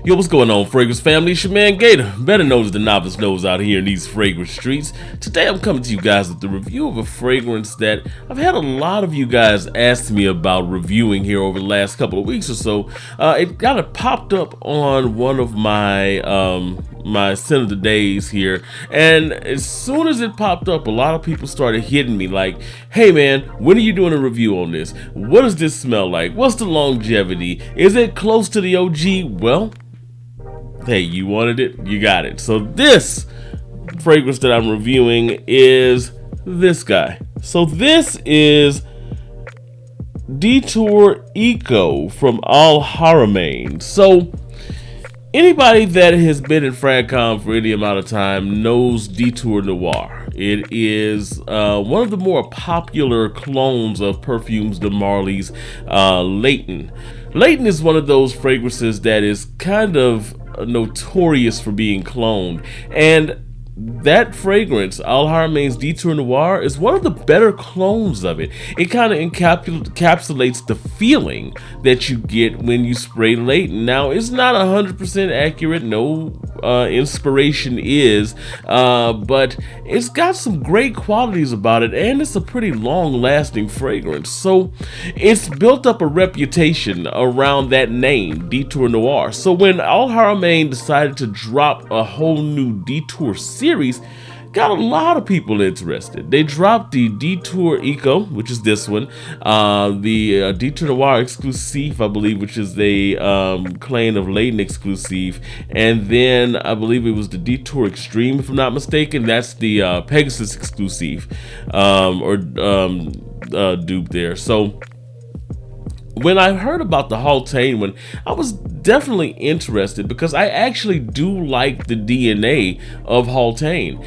Yo, what's going on, Fragrance family? It's your man Gator, better known as the novice nose out here in these fragrance streets. Today I'm coming to you guys with the review of a fragrance that I've had a lot of you guys ask me about reviewing here over the last couple of weeks or so. It kind of popped up on one of my my scent of the days here, and as soon as it popped up, a lot of people started hitting me like, hey man, when are you doing a review on this? What does this smell like? What's the longevity? Is it close to the OG? Well, hey, you wanted it, you got it. So this fragrance that I'm reviewing is this guy. So this is Detour Eco from Alharamain. So anybody that has been in FragCon for any amount of time knows Detour Noir. It is one of the more popular clones of parfumsdemarly's Haltane. Haltane is one of those fragrances that is kind of notorious for being cloned, and that fragrance, alharamain's Detour Noir, is one of the better clones of it. It kind of encapsulates the feeling that you get when you spray Haltane. Now, it's not 100% accurate, no inspiration is, but it's got some great qualities about it, and it's a pretty long-lasting fragrance. So it's built up a reputation around that name, Detour Noir. So when Alharamain decided to drop a whole new Detour series, got a lot of people interested. They dropped the Detour Eco, which is this one, the Detour Noir Exclusive, I believe, which is a clone of Haltane exclusive, and then I believe it was the Detour Extreme, if I'm not mistaken. That's the Pegasus exclusive, dupe there. So when I heard about the Haltane one, I was definitely interested because I actually do like the DNA of Haltane.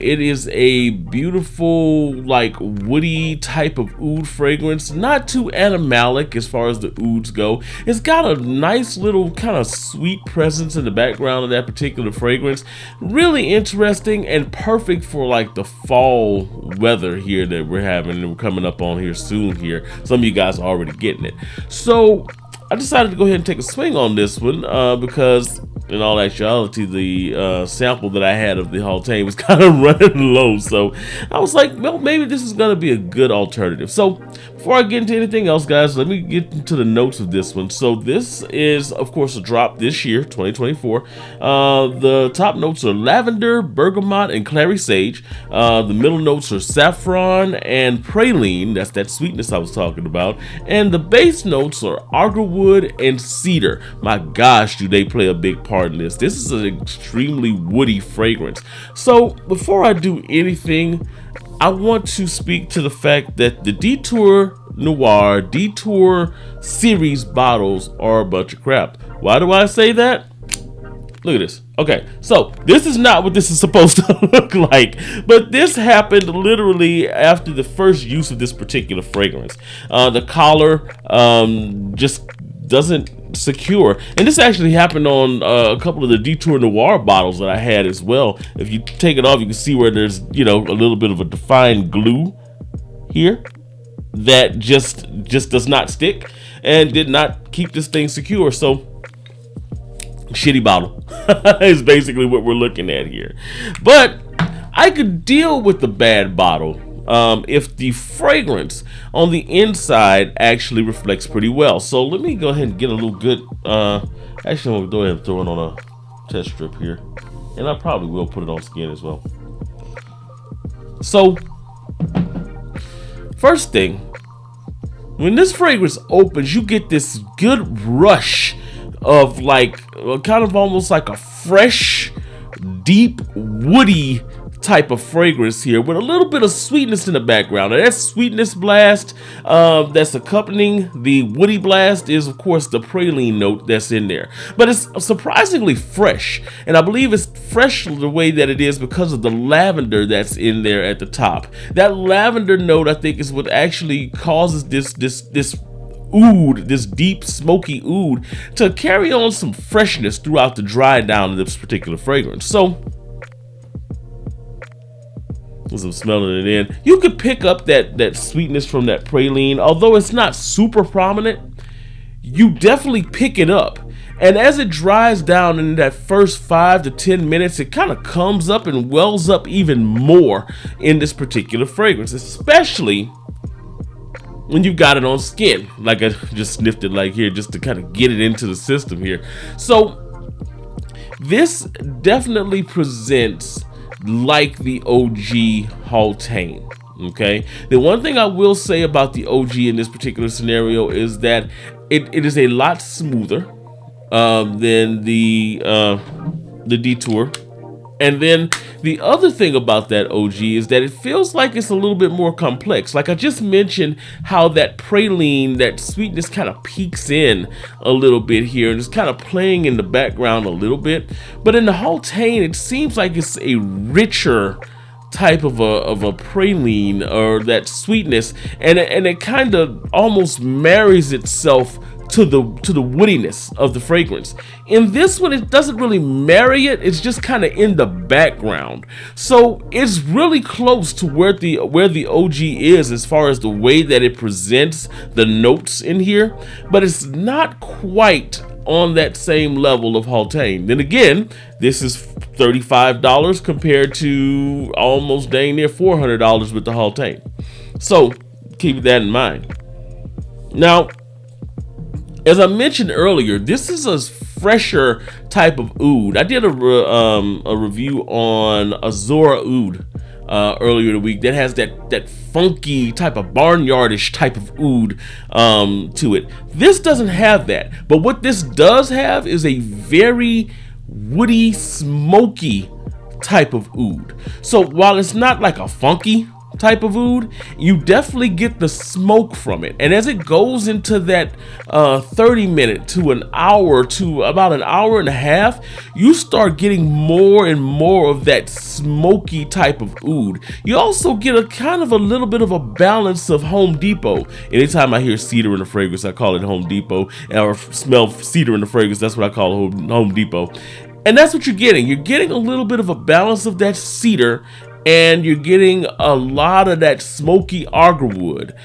It is a beautiful, like, woody type of oud fragrance, not too animalic as far as the ouds go. It's got a nice little kind of sweet presence in the background of that particular fragrance. Really interesting and perfect for like the fall weather here that we're having and we're coming up on here soon here. Some of you guys are already getting it. So I decided to go ahead and take a swing on this one because in all actuality, the sample that I had of the Haltane was kind of running low. So I was like, well, maybe this is going to be a good alternative. So before I get into anything else, guys, let me get into the notes of this one. So this is, of course, a drop this year, 2024. The top notes are lavender, bergamot, and clary sage. The middle notes are saffron and praline. That's that sweetness I was talking about. And the base notes are agarwood and cedar. My gosh, do they play a big part in this. This is an extremely woody fragrance. So before I do anything, I want to speak to the fact that the Detour Noir, Detour series bottles are a bunch of crap. Why do I say that? Look at this. Okay, so this is not what this is supposed to look like, but this happened literally after the first use of this particular fragrance. The collar just doesn't secure, and this actually happened on a couple of the Detour Noir bottles that I had as well. If you take it off, you can see where there's, you know, a little bit of a defined glue here that just does not stick and did not keep this thing secure. So shitty bottle is basically what we're looking at here. But I could deal with the bad bottle if the fragrance on the inside actually reflects pretty well. So let me go ahead and get a little good, actually I'm gonna go ahead and throw it on a test strip here, and I probably will put it on skin as well. So first thing, when this fragrance opens, you get this good rush of like kind of almost like a fresh, deep, woody type of fragrance here with a little bit of sweetness in the background. Now that sweetness blast that's accompanying the woody blast is, of course, the praline note that's in there. But it's surprisingly fresh, and I believe it's fresh the way that it is because of the lavender that's in there at the top. That lavender note, I think, is what actually causes this oud, this deep smoky oud, to carry on some freshness throughout the dry down of this particular fragrance. So as I'm smelling it in, you could pick up that sweetness from that praline, although it's not super prominent. You definitely pick it up, And as it dries down in that first 5 to 10 minutes, it kind of comes up and wells up even more in this particular fragrance, especially when you've got it on skin. Like I just sniffed it like here just to kind of get it into the system here. So this definitely presents like the OG Haltane. Okay, the one thing I will say about the OG in this particular scenario is that it is a lot smoother than the Detour. And then the other thing about that OG is that it feels like it's a little bit more complex. Like I just mentioned, how that praline, that sweetness kind of peeks in a little bit here and it's kind of playing in the background a little bit. But in the Haltane, it seems like it's a richer type of a praline, or that sweetness, and it kind of almost marries itself to the woodiness of the fragrance. In this one, it doesn't really marry it, it's just kind of in the background. So it's really close to where the OG is as far as the way that it presents the notes in here, but it's not quite on that same level of Haltane. Then again, this is $35 compared to almost dang near $400 with the Haltane. So keep that in mind. Now, as I mentioned earlier, this is a fresher type of oud. I did a review on Azora oud earlier the week that has that funky type of barnyardish type of oud to it. This doesn't have that, but what this does have is a very woody, smoky type of oud. So while it's not like a funky type of oud, you definitely get the smoke from it. And as it goes into that 30-minute to an hour to about an hour and a half, you start getting more and more of that smoky type of oud. You also get a kind of a little bit of a balance of Home Depot. Anytime I hear cedar in the fragrance, I call it Home Depot, or smell cedar in the fragrance, that's what I call Home Depot. And that's what you're getting. You're getting a little bit of a balance of that cedar, and you're getting a lot of that smoky agarwood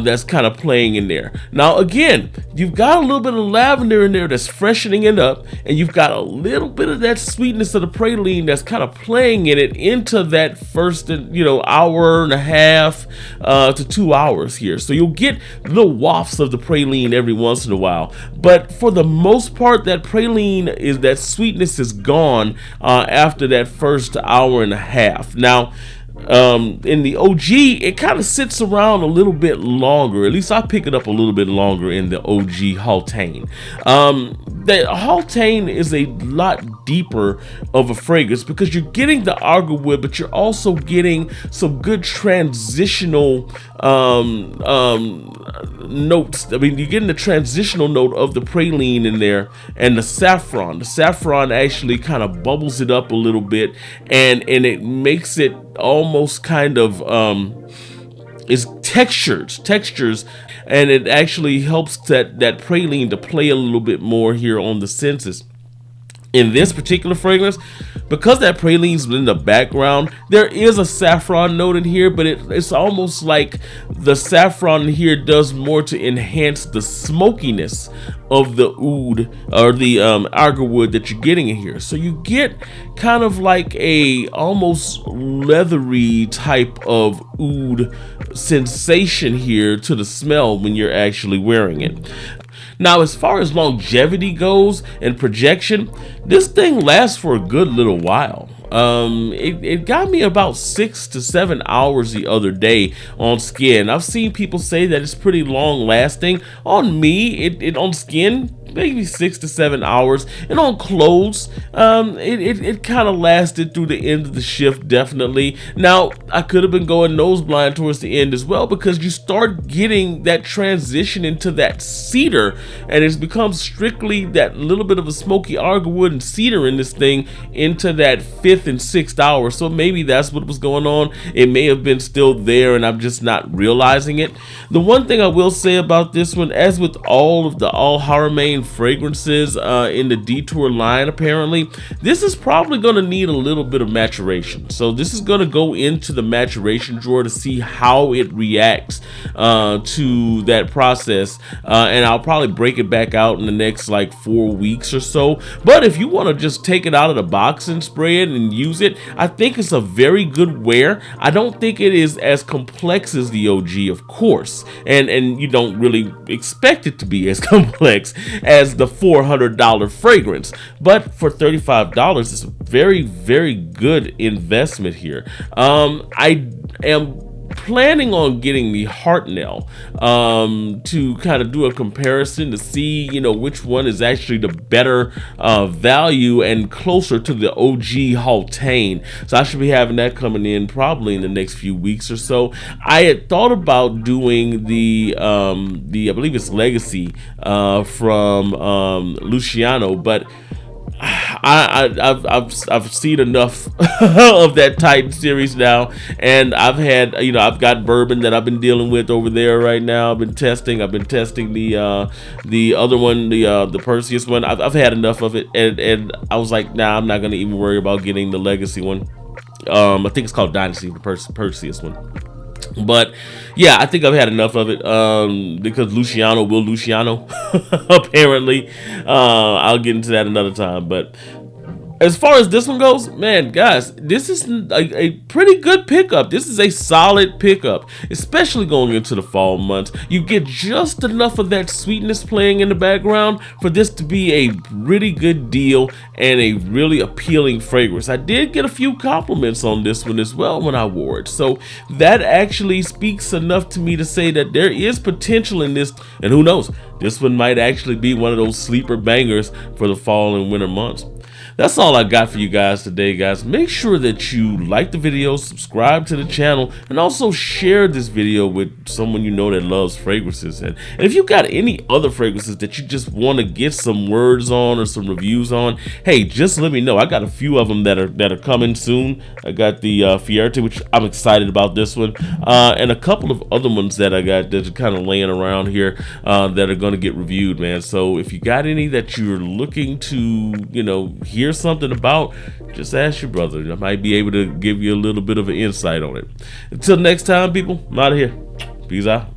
that's kind of playing in there. Now again, you've got a little bit of lavender in there that's freshening it up, and you've got a little bit of that sweetness of the praline that's kind of playing in it into that first, hour and a half to 2 hours here. So you'll get little wafts of the praline every once in a while, but for the most part, that praline that sweetness is gone after that first hour and a half. Now, in the OG, it kind of sits around a little bit longer. At least I pick it up a little bit longer in the OG Haltane. The Haltane is a lot deeper of a fragrance because you're getting the agarwood, but you're also getting some good transitional notes. I mean, you're getting the transitional note of the praline in there, and the saffron. The saffron actually kind of bubbles it up a little bit, and it makes it almost kind of is textures, and it actually helps that praline to play a little bit more here on the senses. In this particular fragrance, because that praline's in the background, there is a saffron note in here, but it's almost like the saffron here does more to enhance the smokiness of the oud, or the agarwood that you're getting in here. So you get kind of like a almost leathery type of oud sensation here to the smell when you're actually wearing it. Now, as far as longevity goes and projection, this thing lasts for a good little while. It got me about 6 to 7 hours the other day on skin. I've seen people say that it's pretty long lasting. On me, it on skin, maybe 6 to 7 hours, and on clothes, it kind of lasted through the end of the shift, definitely. Now, I could have been going nose blind towards the end as well, because you start getting that transition into that cedar, and it's become strictly that little bit of a smoky agarwood and cedar in this thing into that 5th and 6th hour. So maybe that's what was going on. It may have been still there and I'm just not realizing it. The one thing I will say about this one, as with all of the alharamain fragrances in the Detour line. Apparently, this is probably going to need a little bit of maturation. So this is going to go into the maturation drawer to see how it reacts to that process, and I'll probably break it back out in the next like 4 weeks or so. But if you want to just take it out of the box and spray it and use it, I think it's a very good wear. I don't think it is as complex as the OG, of course, and you don't really expect it to be as complex as the $400 fragrance, but for $35 it's a very, very good investment here. I am planning on getting the Hartane to kind of do a comparison to see, you know, which one is actually the better value and closer to the OG Haltane. So I should be having that coming in probably in the next few weeks or so. I had thought about doing the I believe it's Legacy from Luciano, but I've seen enough of that Titan series now, and I've got bourbon that I've been dealing with over there right now. I've been testing the other one, the Perseus one. I've had enough of it, and I was like, nah, I'm not gonna even worry about getting the Legacy one. I think it's called Dynasty, the Perseus one. But yeah, I think I've had enough of it, because Luciano will Luciano apparently. I'll get into that another time. But as far as this one goes, man, guys, this is a pretty good pickup. This is a solid pickup, especially going into the fall months. You get just enough of that sweetness playing in the background for this to be a really good deal and a really appealing fragrance. I did get a few compliments on this one as well when I wore it, so that actually speaks enough to me to say that there is potential in this, and who knows, this one might actually be one of those sleeper bangers for the fall and winter months. That's all I got for you guys today, guys. Make sure that you like the video, subscribe to the channel, and also share this video with someone you know that loves fragrances. And if you got any other fragrances that you just want to get some words on or some reviews on, hey, just let me know. I got a few of them that are coming soon. I got the Fierte, which I'm excited about this one, and a couple of other ones that I got that are kind of laying around here that are going to get reviewed, man. So if you got any that you're looking to, you know, hear something about, just ask your brother. I might be able to give you a little bit of an insight on it. Until next time, people, I'm out of here. Peace out.